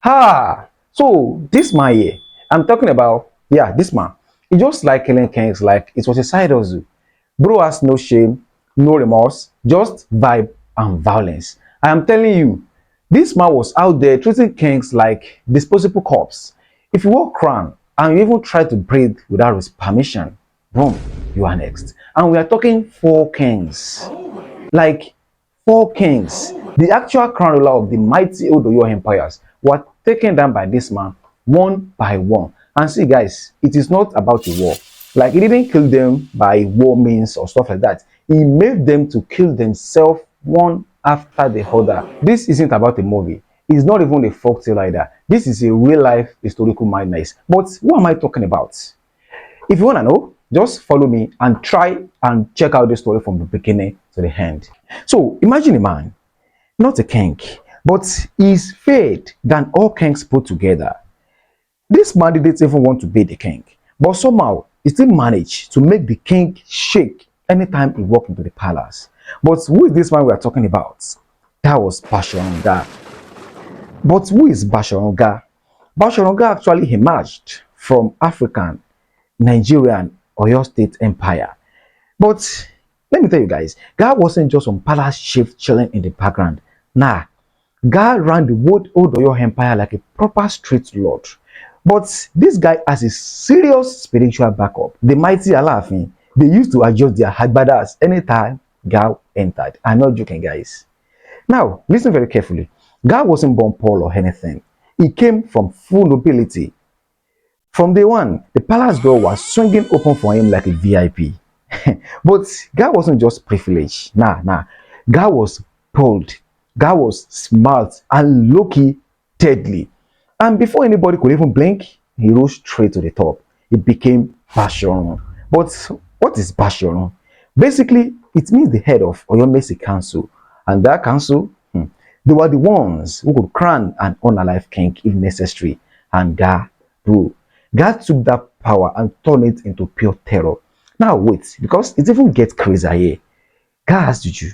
So this man here, I'm talking about, yeah, this man. He just like killing kings like it was a side hustle. Bro has no shame, no remorse, just vibe and violence. I am telling you, this man was out there treating kings like disposable corpse. If you walk around and you even try to breathe without his permission, boom, you are next. And we are talking four kings. Like four kings, the actual crown ruler of the mighty old Oyo empires, were taken down by this man one by one. And see, guys, it is not about a war. Like, he didn't kill them by war means or stuff like that. He made them to kill themselves one after the other. This isn't about a movie. It's not even a folktale either. This is a real life historical madness. But what am I talking about? If you want to know, just follow me and try and check out the story from the beginning to the end. So imagine a man, not a king, but he's fed than all kings put together. This man didn't even want to be the king, but somehow he still managed to make the king shake anytime he walked into the palace. But who is this man we are talking about? That was Bashorun Gaa. But who is Bashorun Gaa? Bashorun Gaa actually emerged from African, Nigerian, Oyo State Empire. But let me tell you guys, Gaa wasn't just some palace chief chilling in the background. Nah, Gaa ran the old Oyo Empire like a proper street lord. But this guy has a serious spiritual backup. The mighty Alaafin, they used to adjust their hagbadas anytime Gaa entered. I'm not joking, guys. Now, listen very carefully. Gaa wasn't born poor or anything. He came from full nobility. From day one, the palace door was swinging open for him like a VIP. But Gaa wasn't just privileged. Nah. Gaa was bold. Gaa was smart and low-key deadly. And before anybody could even blink, he rose straight to the top. It became Bashorun. But what is Bashorun? Basically, it means the head of Oyomesi Council. And that council, they were the ones who could crown an unalive king if necessary. And Gaa ruled. Gaa took that power and turned it into pure terror. Now wait, because it even gets crazier here. Gaa has juju.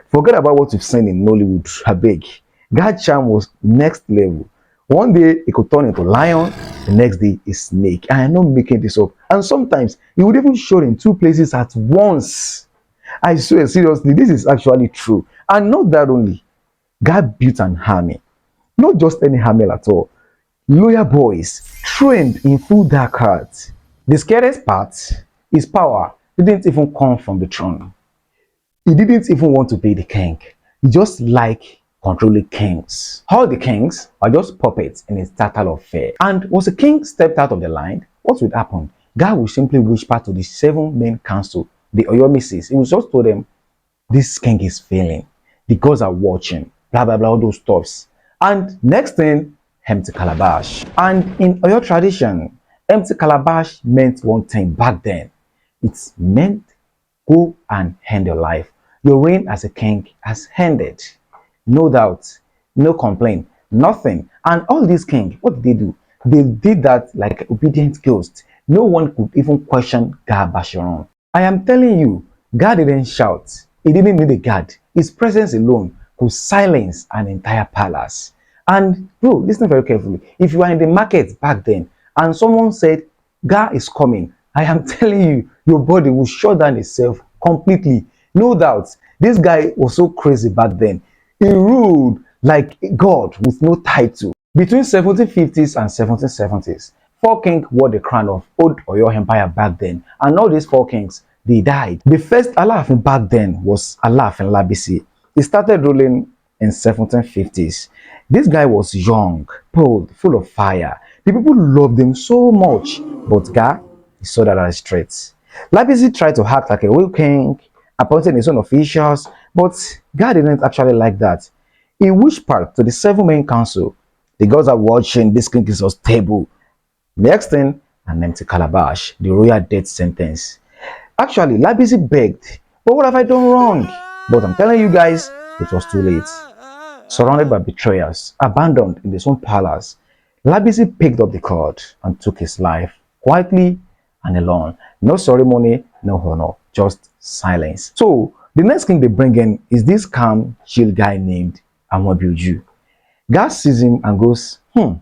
Forget about what you've seen in Nollywood, I beg. Gaa charm was next level. One day he could turn into lion, the next day a snake. And I'm not making this up. And sometimes he would even show in two places at once. I swear, seriously, this is actually true. And not that only. Gaa built an army. Not just any army at all. Loyal boys trained in full dark arts. The scariest part, his power didn't even come from the throne. He didn't even want to be the king. He just liked controlling kings. All the kings are just puppets in his total affair. And once a king stepped out of the line, what would happen? Gaa would simply whisper to the seven main council, the Oyomesis. He would just tell them, this king is failing. The gods are watching. Blah, blah, blah, all those stuffs. And next thing, empty calabash. And in Oyo tradition, empty calabash meant one thing back then. It meant go and end your life. Your reign as a king has ended. No doubt, no complaint, nothing. And all these kings, what did they do? They did that like obedient ghosts. No one could even question Gaa Bashorun. I am telling you, Gaa didn't shout. He didn't need a guard. His presence alone could silence an entire palace. And bro, listen very carefully. If you are in the market back then and someone said, Gaa is coming, I am telling you, your body will shut down itself completely. No doubt, this guy was so crazy back then. He ruled like a god with no title. Between 1750s and 1770s, four kings wore the crown of Old Oyo Empire back then. And all these four kings, they died. The first Alaafin back then was Alaafin Labisi. He started ruling in 1750s. This guy was young, bold, full of fire. The people loved him so much. But Gaa, he saw that as threats. Labisi tried to act like a real king, appointed his own officials, but Gaa didn't actually like that. He whispered to the seven main council, the gods are watching, this king is unstable. Next thing, an empty calabash, the royal death sentence. Actually, Labisi begged, but what have I done wrong? But I'm telling you guys, it was too late. Surrounded by betrayers, abandoned in his own palace, Labisi picked up the cord and took his life quietly and alone. No ceremony, no honor, just silence. So the next king they bring in is this calm, chill guy named Amobiuju. Gaa sees him and goes, Hmm,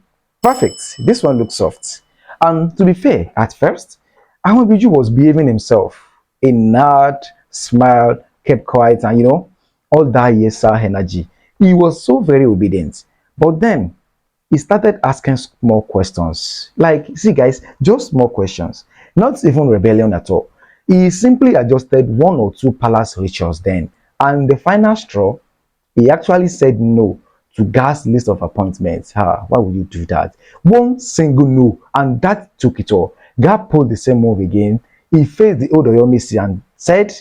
perfect. This one looks soft. And to be fair, at first, Ahmad was behaving himself. A nod, smiled, kept quiet, and all that yes sir energy. He was so very obedient. But then he started asking more questions. Like, see, guys, just small questions. Not even rebellion at all. He simply adjusted one or two palace rituals then. And the final straw, he actually said no to Gah's list of appointments. Why would you do that? One single no, and that took it all. Gah pulled the same move again. He faced the old Oyomisi and said,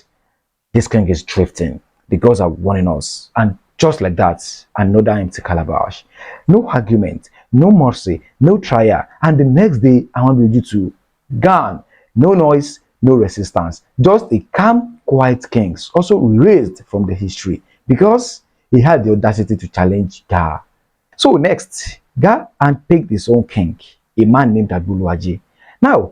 this king is drifting. The gods are warning us. And just like that, another empty calabash. No argument, no mercy, no trial. And the next day, I want you to gone. No noise, no resistance. Just a calm, quiet king, also raised from the history because he had the audacity to challenge Gah. So next, Gah handpicked his own king, a man named Aguluaje. Now,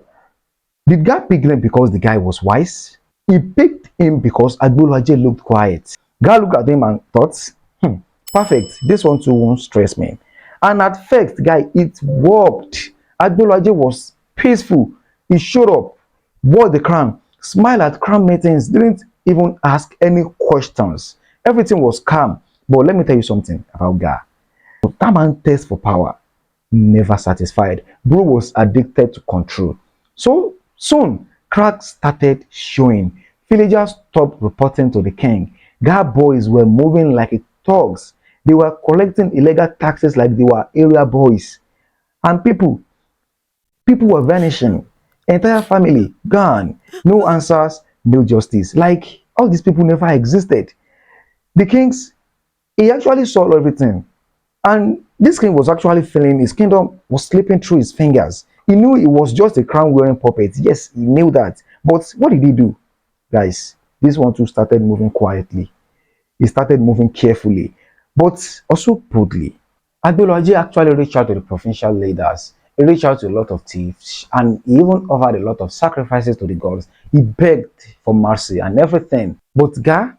did Gah pick him because the guy was wise? He picked him because Agboluaje looked quiet. Gah looked at him and thought, perfect, this one too won't stress me. And at first, guy, it worked. Agboluaje was peaceful. He showed up, wore the crown, smiled at crown meetings, didn't even ask any questions. Everything was calm. But let me tell you something about Gah. That man thirst for power, never satisfied. Bro was addicted to control. So soon, cracks started showing. Villagers stopped reporting to the king. Gah boys were moving like thugs. They were collecting illegal taxes like they were area boys. And people were vanishing. Entire family gone. No answers, no justice. Like all these people never existed. The kings, he actually saw everything. And this king was actually feeling his kingdom was slipping through his fingers. He knew it was just a crown wearing puppet. Yes, he knew that. But what did he do? Guys, this one too started moving quietly. He started moving carefully, but also boldly. Agboloaje actually reached out to the provincial leaders. He reached out to a lot of chiefs and he even offered a lot of sacrifices to the gods. He begged for mercy and everything. But Gah,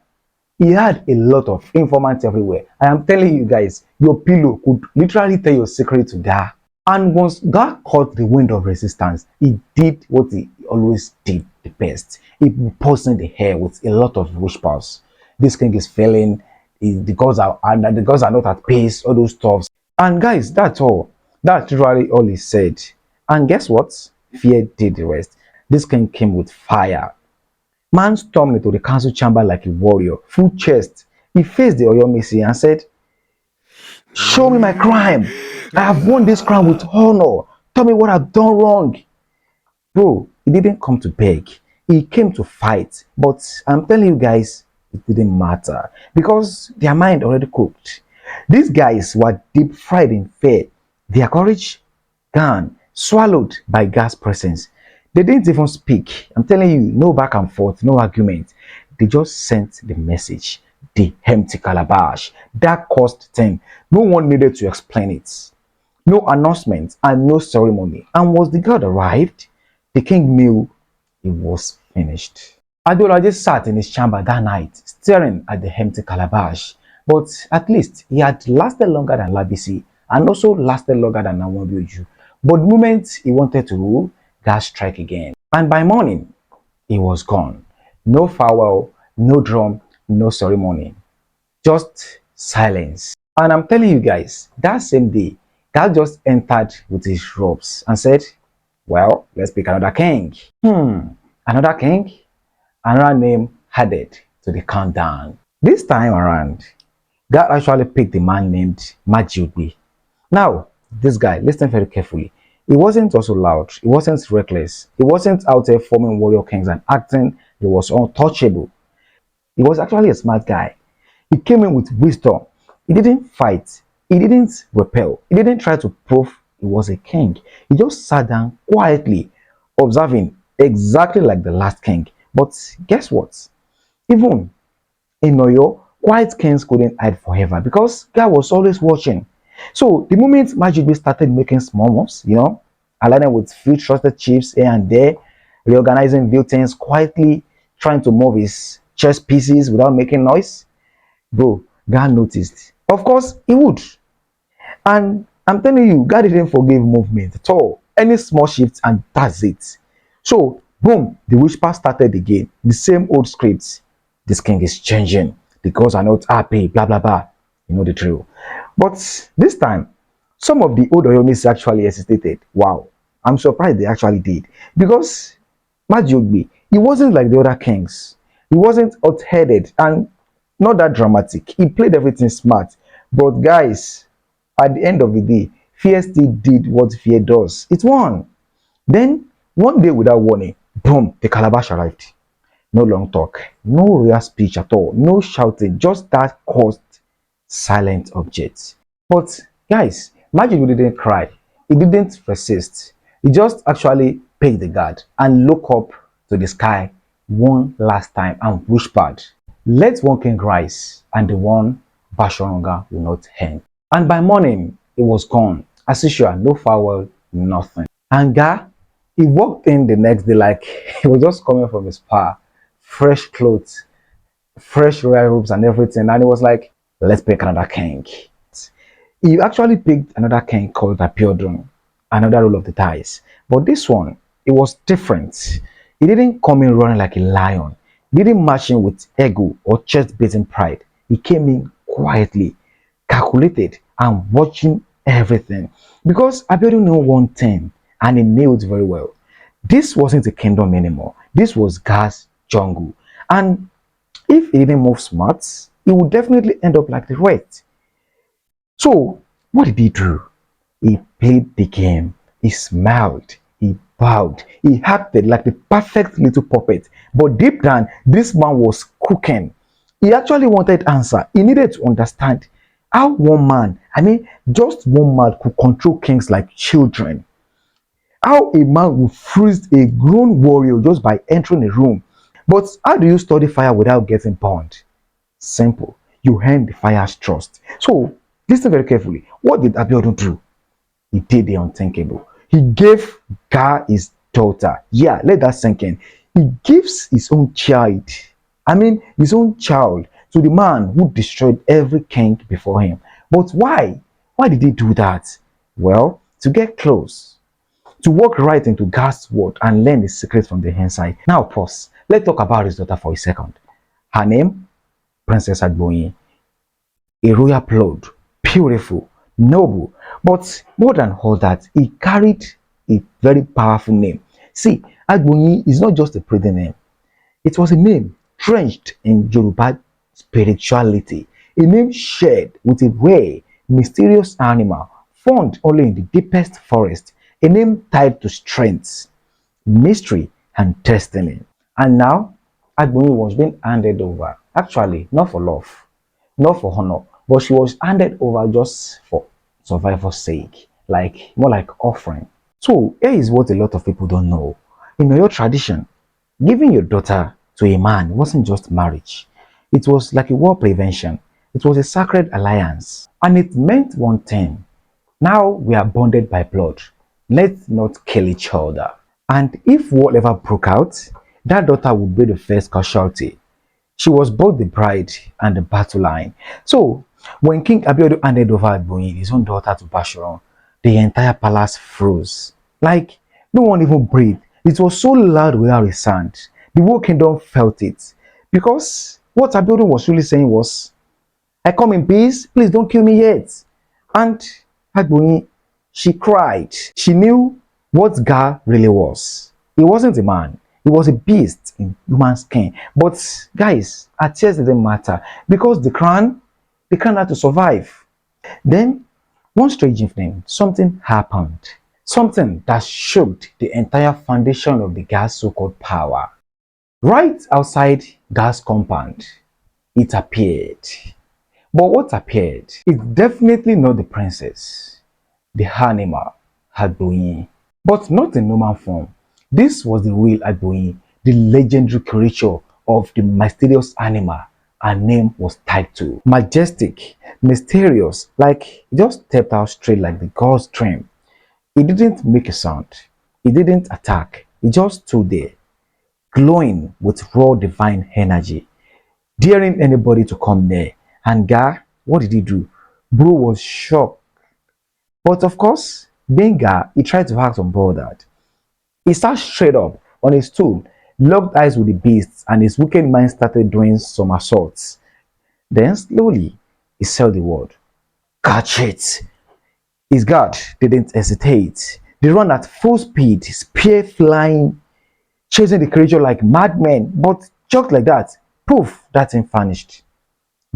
he had a lot of informants everywhere. I am telling you guys, your pillow could literally tell your secret to Gah. And once Gah caught the wind of resistance, he did what he always did the best. He poisoned the hair with a lot of whispers. This king is failing. The gods are not at pace. All those stuffs. And guys, that's all. That's literally all he said. And guess what? Fear did the rest. This king came with fire. Man stormed into the council chamber like a warrior, full chest. He faced the Oyomisi and said, show me my crime. I have won this crown with honor. Tell me what I've done wrong. Bro, he didn't come to beg. He came to fight. But I'm telling you guys, it didn't matter because their mind already cooked. These guys were deep fried in fear. Their courage gone, swallowed by Gah's presence. They didn't even speak. I'm telling you, no back and forth, no argument. They just sent the message. The empty calabash. That cost 10. No one needed to explain it. No announcement and no ceremony. And once the god arrived, the king knew it was finished. Adolaji sat in his chamber that night, staring at the empty calabash. But at least he had lasted longer than Labisi and also lasted longer than Nawabioju. But the moment he wanted to rule, God struck again. And by morning, he was gone. No farewell, no drum, no ceremony. Just silence. And I'm telling you guys, that same day, God just entered with his robes and said, well, let's pick another king. Another king? Another name added to the countdown. This time around, God actually picked a man named Majiubi. Now, this guy, listen very carefully. He wasn't also loud. He wasn't reckless. He wasn't out there forming warrior kings and acting he was untouchable. He was actually a smart guy. He came in with wisdom. He didn't fight. He didn't repel. He didn't try to prove he was a king. He just sat down quietly, observing exactly like the last king. But guess what? Even in Oyo, quiet kings couldn't hide forever because God was always watching. So the moment Majibi started making small moves, aligning with few trusted chiefs here and there, reorganizing buildings quietly, trying to move his chess pieces without making noise, bro, God noticed. Of course, he would. And I'm telling you, God didn't forgive movement at all. Any small shifts and that's it. So, boom, the witchcraft started again. The same old scripts. This king is changing. The gods are not happy, blah, blah, blah. You know the drill. But this time, some of the old Oyomis actually hesitated. Wow. I'm surprised they actually did. Because Majogbe, he wasn't like the other kings. He wasn't hot-headed and not that dramatic. He played everything smart. But guys, at the end of the day, fear still did what fear does. It won. Then, one day without warning, boom, the calabash arrived. No long talk, no real speech at all, no shouting, just that caused silent objects. But guys, Magic didn't cry. He didn't resist. He just actually paid the guard and looked up to the sky one last time and whispered, "Let one king rise, and the one Bashorun Gaa will not end." And by morning, it was gone. As usual, no farewell, nothing. And Gaa, he walked in the next day like he was just coming from his spa, fresh clothes, fresh royal robes and everything. And it was like, let's pick another king. He actually picked another king called Abiodun, another rule of the dice. But this one, it was different. He didn't come in running like a lion. He didn't march in with ego or chest-beating pride. He came in quietly, calculated, and watching everything. Because Abiodun knew one thing, and he knew it very well. This wasn't a kingdom anymore. This was Gaa's jungle. And if he didn't move smart, he would definitely end up like the rest. So, what did he do? He played the game. He smiled. He bowed. He acted like the perfect little puppet. But deep down, this man was cooking. He actually wanted answer. He needed to understand how one man, just one man could control kings like children. How a man will freeze a grown warrior just by entering a room. But how do you study fire without getting burned? Simple. You earn the fire's trust. So, listen very carefully. What did Abiodun do? He did the unthinkable. He gave Gaa his daughter. Yeah, let that sink in. He gives his own child. His own child to the man who destroyed every king before him. But why? Why did he do that? Well, to get close, to walk right into Gaa's world and learn the secrets from the inside. Now pause. Let's talk about his daughter for a second. Her name, Princess Agboyin. A royal blood, beautiful, noble. But more than all that, he carried a very powerful name. See, Agboyin is not just a pretty name. It was a name drenched in Yoruba spirituality. A name shared with a rare, mysterious animal found only in the deepest forest. A name tied to strength, mystery, and destiny. And now, Agboyin was being handed over. Actually, not for love, not for honor, but she was handed over just for survival's sake, like more like offering. So here is what a lot of people don't know. In your tradition, giving your daughter to a man wasn't just marriage. It was like a war prevention. It was a sacred alliance. And it meant one thing. Now we are bonded by blood. Let's not kill each other. And if war ever broke out, that daughter would be the first casualty. She was both the bride and the battle line. So, when King Abiodun handed over Agboyin, his own daughter, to Bashorun, the entire palace froze. Like, no one even breathed. It was so loud without a sound. The whole kingdom felt it. Because what Abiodun was really saying was, I come in peace, please don't kill me yet. And Agboyin, she cried. She knew what Gaa really was. He wasn't a man. He was a beast in human skin. But guys, her tears didn't matter because the crown had to survive. Then, one strange evening, something happened. Something that shook the entire foundation of the Gaa's so-called power. Right outside Gaa's compound, it appeared. But what appeared is definitely not the princess, the animal, Agboyin. But not in normal form. This was the real Agboyin, the legendary creature of the mysterious animal her name was tied to. Majestic, mysterious, like he just stepped out straight like the god's dream. He didn't make a sound. He didn't attack. He just stood there, glowing with raw divine energy, daring anybody to come near. And Gaa, what did he do? Bro was shocked. But of course, being Gaa, he tried to act unbothered. He sat straight up on his stool, locked eyes with the beasts, and his wicked mind started doing somersaults. Then slowly, he said the word, "Catch it!" His guard didn't hesitate. They ran at full speed, spear flying, chasing the creature like madmen, but just like that, poof, that thing vanished.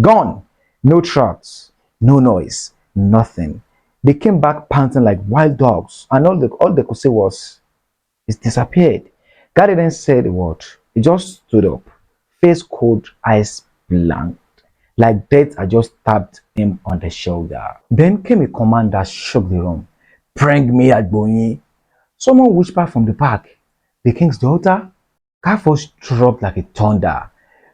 Gone. No tracks, no noise, nothing. They came back panting like wild dogs, and all they could say was, "It's disappeared." God didn't say the word. He just stood up, face cold, eyes blank, like death had just tapped him on the shoulder. Then came a command that shook the room. "Bring me Agbonyi." Someone whispered from the back. The king's daughter? Her voice dropped like a thunder.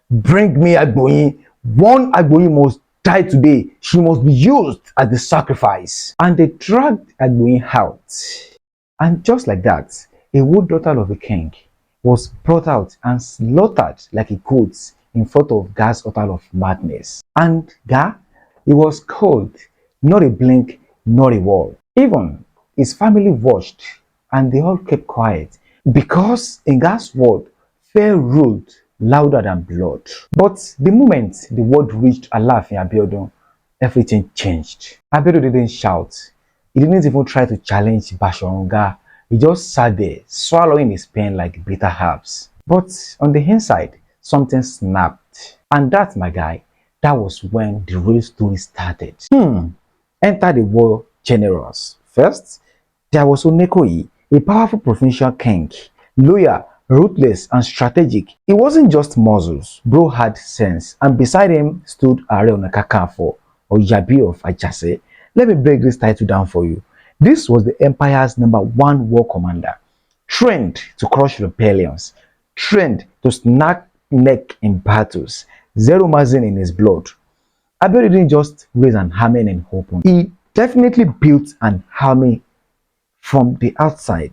"Bring me Agbonyi. One Agbonyi must die today. She must be used as the sacrifice." And they dragged Agbonyi out. And just like that, a wood daughter of a king was brought out and slaughtered like a goat in front of Gaa's altar of madness. And Gaa, he was cold, not a blink, not a word. Even his family watched and they all kept quiet because in Gaa's word, fear ruled louder than blood. But the moment the word reached Alaafin Abiodun, everything changed. Abiodun didn't shout. He didn't even try to challenge Bashorun Gaa. He just sat there, swallowing his pain like bitter herbs. But on the inside, something snapped. And that, my guy, that was when the real story started. Enter the war generals. First, there was Onekoyi, a powerful provincial king, loyal, ruthless, and strategic. He wasn't just muscles, bro had sense, and beside him stood Are Ona Kakanfo, or Yabi of Ajase. Let me break this title down for you. This was the empire's #1 war commander, trained to crush rebellions, trained to snap neck in battles, zero margin in his blood. Abiodun didn't just raise an army in open. He definitely built an army from the outside,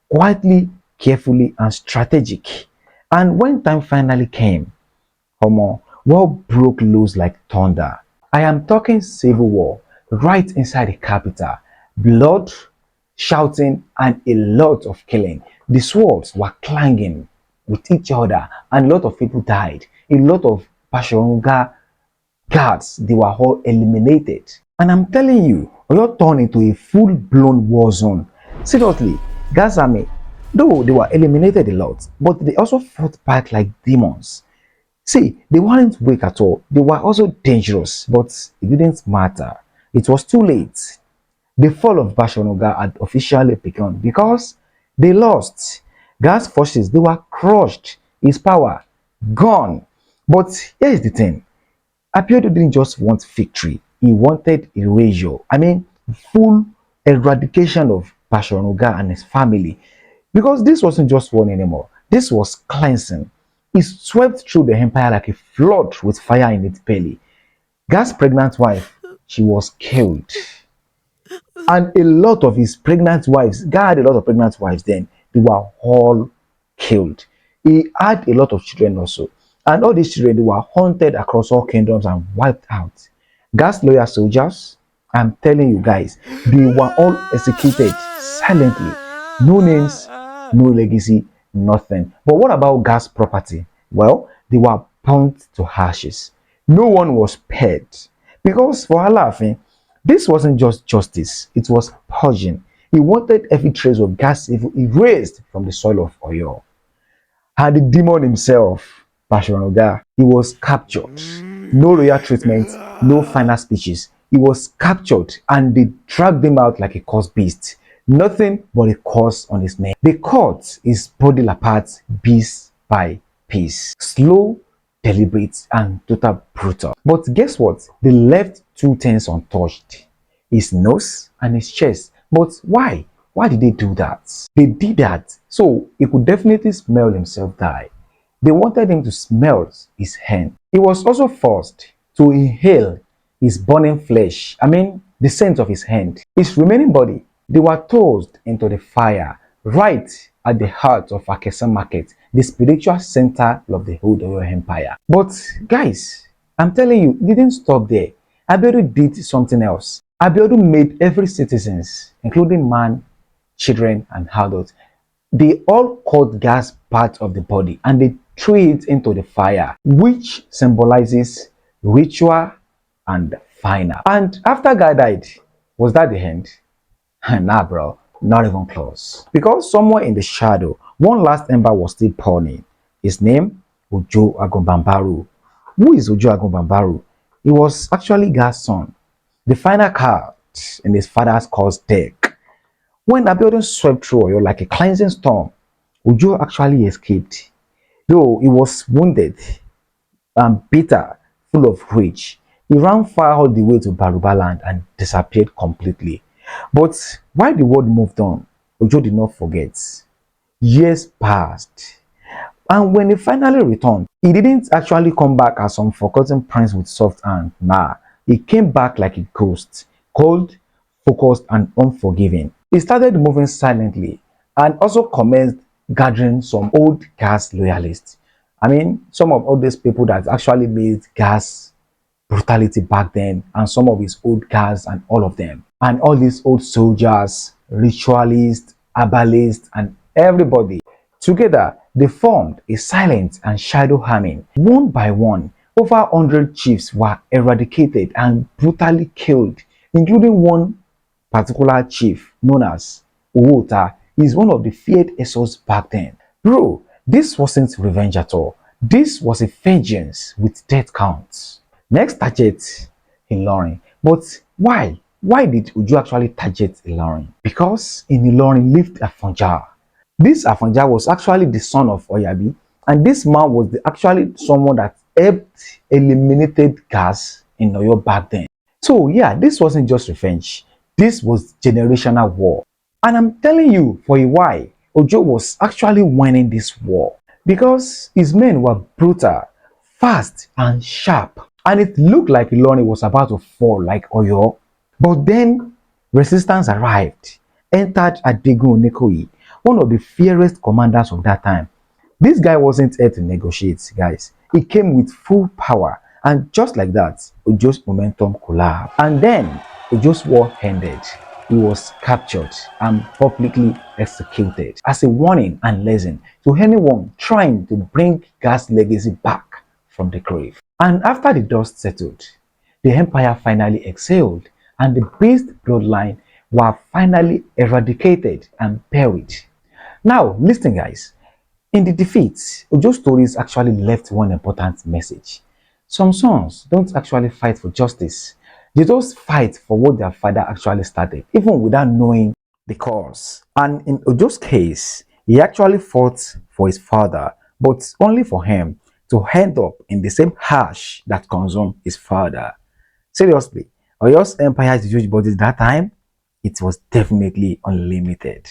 quietly, carefully, and strategic. And when time finally came, war broke loose like thunder. I am talking civil war right inside the capital. Blood, shouting, and a lot of killing. The swords were clanging with each other, and a lot of people died. A lot of Bashorun Gaa guards, they were all eliminated. And I'm telling you, Oyo turned into a full-blown war zone. Seriously, Gaa's army, though they were eliminated a lot, but they also fought back like demons. See, they weren't weak at all. They were also dangerous, but it didn't matter. It was too late. The fall of Bashorun Gaa had officially begun because they lost. Gaa's forces, they were crushed. His power, gone. But here's the thing. Abiodun didn't just want victory. He wanted erasure. I mean, full eradication of Bashorun Gaa and his family. Because this wasn't just one anymore. This was cleansing. It swept through the empire like a flood with fire in its belly. Gaa's pregnant wife, she was killed. And a lot of his pregnant wives, Gaa had a lot of pregnant wives then, they were all killed. He had a lot of children also. And all these children, they were hunted across all kingdoms and wiped out. Gaa's loyal soldiers, I'm telling you guys, they were all executed silently. No names, no legacy, nothing. But what about Gaa's property? Well, they were burnt to ashes. No one was spared. Because for Alaafin, this wasn't just justice, it was purging. He wanted every trace of Gaa's evil erased from the soil of Oyo. And the demon himself, Bashorun Gaa, he was captured. No royal treatment, no final speeches. He was captured and they dragged him out like a cursed beast. Nothing but a curse on his neck. They cut his body apart piece by piece. Slow, deliberate, and total brutal. But guess what? They left two things untouched. His nose and his chest. But why? Why did they do that? They did that so he could definitely smell himself die. They wanted him to smell his hand. He was also forced to inhale his burning flesh. I mean, the scent of his hand. His remaining body, they were tossed into the fire right at the heart of Akesa Market, the spiritual center of the whole Oyo Empire. But guys, I'm telling you, it didn't stop there. Abiodun did something else. Abiodun made every citizens, including man, children, and adults, they all caught gas part of the body and they threw it into the fire, which symbolizes ritual and final. And after Guy died, was that the end? Nah, bro, not even close. Because somewhere in the shadow, one last ember was still burning. His name, Ojo Agombambaru. Who is Ojo Agombambaru? He was actually Guy's son, the final card in his father's cause deck. When Abiodun swept through Oyo like a cleansing storm, Ojo actually escaped. Though he was wounded and bitter, full of rage, he ran far all the way to Baruba land and disappeared completely. But while the world moved on, Ojo did not forget. Years passed, and when he finally returned, he didn't actually come back as some forgotten prince with soft hand. Nah, he came back like a ghost, cold, focused, and unforgiving. He started moving silently and also commenced gathering some old gas loyalists. I mean, some of all these people that actually made gas brutality back then, and some of his old guys and all of them, and all these old soldiers, ritualists, herbalists, and everybody together they formed a silent and shadow army. One by one, over 100 chiefs were eradicated and brutally killed, including one particular chief known as Uwota. Is one of the feared Essos back then. Bro, this wasn't revenge at all. This was a vengeance with death counts. Next target, Ilorin. But why? Why did Uju actually target Ilorin? Because in Ilorin lived Afonja. This Afonja was actually the son of Oyabi, and this man was actually someone that helped eliminated gas in Oyo back then. So yeah, this wasn't just revenge. This was generational war. And I'm telling you for a while, Ojo was actually winning this war because his men were brutal, fast, and sharp. And it looked like Ilorin was about to fall like Oyo. But then resistance arrived, entered Adigun Onekoyi, one of the fiercest commanders of that time. This guy wasn't here to negotiate, guys. He came with full power. And just like that, Ojo's momentum collapsed. And then Ojo's war ended. He was captured and publicly executed as a warning and lesson to anyone trying to bring Gas legacy back from the grave. And after the dust settled, the empire finally exhaled and the beast bloodline were finally eradicated and buried. Now, listen guys, in the defeat, Ojo's stories actually left one important message. Some sons don't actually fight for justice. They just fight for what their father actually started, even without knowing the cause. And in Ojo's case, he actually fought for his father, but only for him to end up in the same ash that consumed his father. Seriously, Oyo's empire's huge bodies that time, it was definitely unlimited.